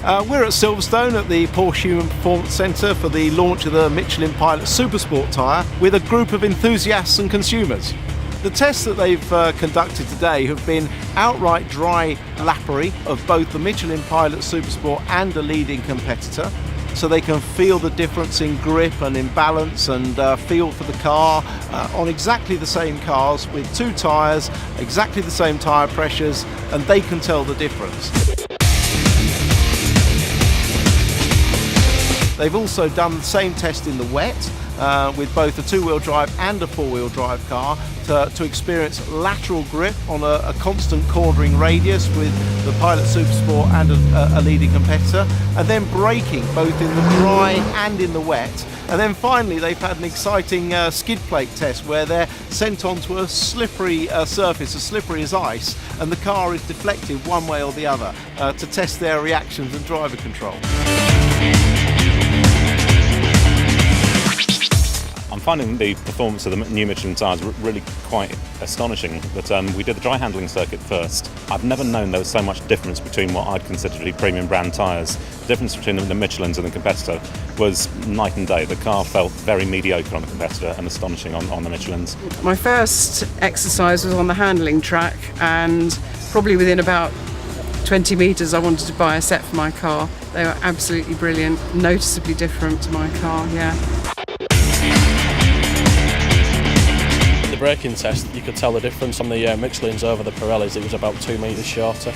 We're at Silverstone at the Porsche Human Performance Centre for the launch of the Michelin Pilot Supersport tyre with a group of enthusiasts and consumers. The tests that they've conducted today have been outright dry lappery of both the Michelin Pilot Supersport and a leading competitor, so they can feel the difference in grip and in balance and feel for the car on exactly the same cars with two tyres, exactly the same tyre pressures, and they can tell the difference. They've also done the same test in the wet with both a two-wheel drive and a four-wheel drive car to experience lateral grip on a constant cornering radius with the Pilot Supersport and a leading competitor, and then braking both in the dry and in the wet. And then finally they've had an exciting skid plate test where they're sent onto a slippery surface, as slippery as ice, and the car is deflected one way or the other to test their reactions and driver control. I'm finding the performance of the new Michelin tyres really quite astonishing, but we did the dry handling circuit first. I've never known there was so much difference between what I'd consider to be premium brand tyres. The difference between the Michelins and the competitor was night and day. The car felt very mediocre on the competitor and astonishing on the Michelins. My first exercise was on the handling track, and probably within about 20 metres I wanted to buy a set for my car. They were absolutely brilliant, noticeably different to my car, yeah. The braking test, you could tell the difference on the Michelins over the Pirellis. It was about 2 metres shorter.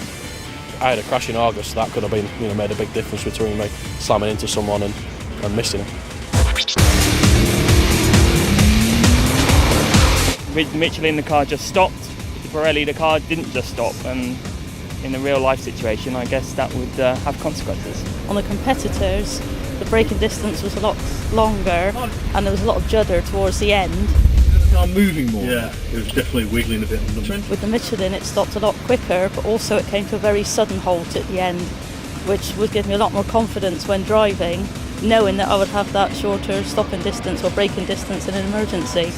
I had a crash in August, so that could have been, made a big difference between me slamming into someone and missing it. With Michelin, the car just stopped. With the Pirelli, the car didn't just stop, and in a real life situation, I guess that would have consequences. On the competitors, the braking distance was a lot longer, and there was a lot of judder towards the end. Moving more. Yeah, it was definitely wiggling a bit on them. With the Michelin, it stopped a lot quicker, but also it came to a very sudden halt at the end, which would give me a lot more confidence when driving, knowing that I would have that shorter stopping distance or braking distance in an emergency.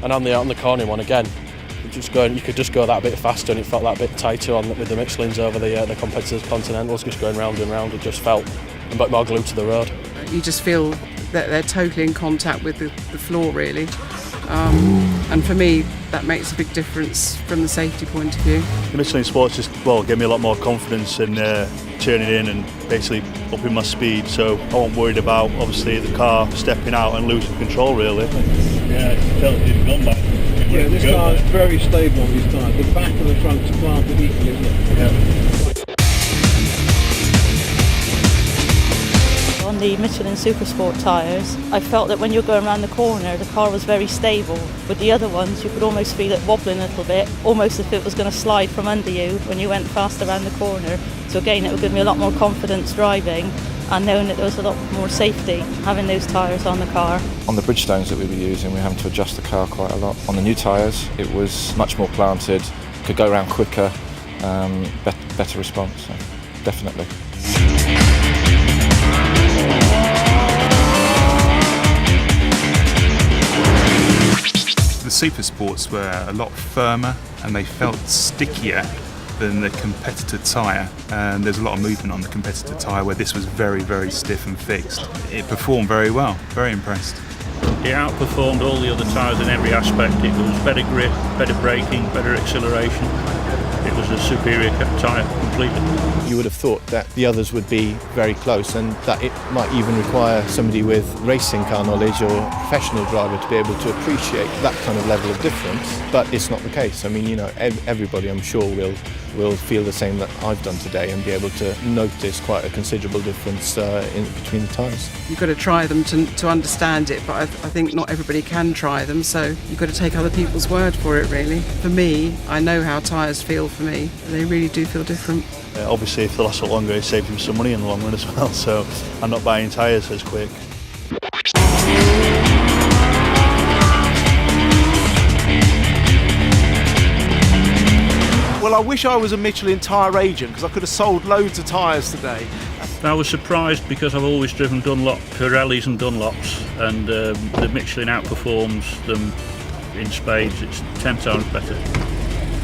And on the corner one again, you could just go that bit faster, and it felt that bit tighter with the Michelins over the competitors' Continentals, just going round and round. It just felt a bit more glued to the road. You just feel that they're totally in contact with the floor, really. And for me, that makes a big difference from the safety point of view. The Michelin Sports just gave me a lot more confidence in turning in and basically upping my speed, so I wasn't worried about obviously the car stepping out and losing control really. Yeah, it felt it had gone back. Yeah, this car is very stable on this tyre. The back and the front are planted equally. On the Michelin Supersport tyres, I felt that when you're going around the corner, the car was very stable. With the other ones, you could almost feel it wobbling a little bit, almost if it was going to slide from under you when you went fast around the corner. So again, it would give me a lot more confidence driving, and knowing that there was a lot more safety having those tyres on the car. On the Bridgestones that we were using, we were having to adjust the car quite a lot. On the new tyres, it was much more planted, could go around quicker, better response, so definitely. The Supersports were a lot firmer and they felt stickier than the competitor tyre, and there's a lot of movement on the competitor tyre where this was very, very stiff and fixed. It performed very well, very impressed. It outperformed all the other tyres in every aspect. It was better grip, better braking, better acceleration. It was a superior tyre completely. You would have thought that the others would be very close, and that it might even require somebody with racing car knowledge or a professional driver to be able to appreciate that kind of level of difference, but it's not the case. I mean, everybody I'm sure will feel the same that I've done today and be able to notice quite a considerable difference in between the tyres. You've got to try them to understand it, but I think not everybody can try them, so you've got to take other people's word for it, really. For me, I know how tyres feel for me. They really do feel different. Obviously, if they last a lot longer, it saves me some money in the long run as well, so I'm not buying tyres as quick. Well, I wish I was a Michelin tyre agent because I could have sold loads of tyres today. I was surprised because I've always driven Dunlop, Pirellis and Dunlops, and the Michelin outperforms them in spades. It's 10 times better,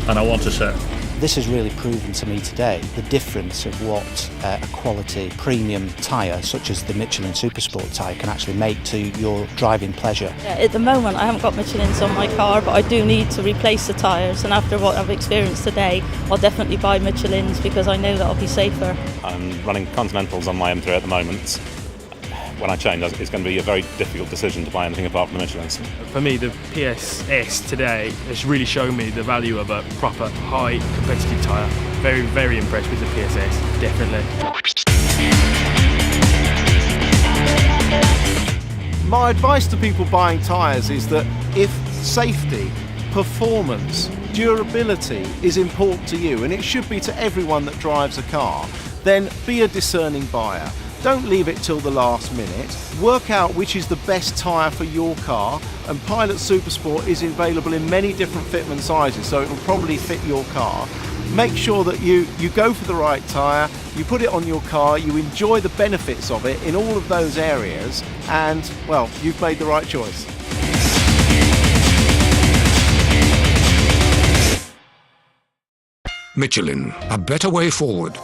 and I want a set. This has really proven to me today the difference of what a quality premium tyre such as the Michelin Supersport tyre can actually make to your driving pleasure. Yeah, at the moment I haven't got Michelins on my car, but I do need to replace the tyres, and after what I've experienced today I'll definitely buy Michelins because I know that I'll be safer. I'm running Continentals on my M3 at the moment. When I change, it's going to be a very difficult decision to buy anything apart from the Michelins. For me, the PSS today has really shown me the value of a proper high competitive tyre. Very, very impressed with the PSS, definitely. My advice to people buying tyres is that if safety, performance, durability is important to you, and it should be to everyone that drives a car, then be a discerning buyer. Don't leave it till the last minute. Work out which is the best tyre for your car, and Pilot Supersport is available in many different fitment sizes, so it will probably fit your car. Make sure that you go for the right tyre, you put it on your car, you enjoy the benefits of it in all of those areas, and, well, you've made the right choice. Michelin, a better way forward.